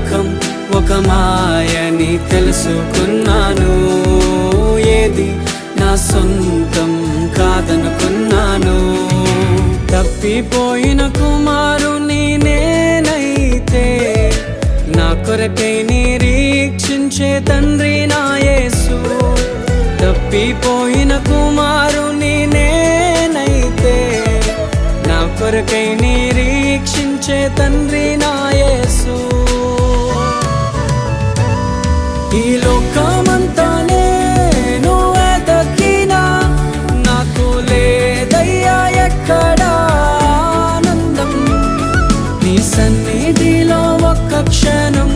లోకం ఒక మాయని తెలుసుకున్నాను. ఏది నా సొంతం కాదనుకున్నాను. తప్పిపోయిన కుమారుని నేనైతే నా కొరకై నిరీక్షించే తండ్రి నా యేసు. తప్పిపోయిన కుమారుని నేనైతే నా కొరకై నిరీక్షించే తండ్రి నా యేసు. ఈ లోకమంతా నేను వెతకినా నాకు లేదయ్యా ఎక్కడా ఆనందం. నీ సన్నిధిలో ఒక్క క్షణం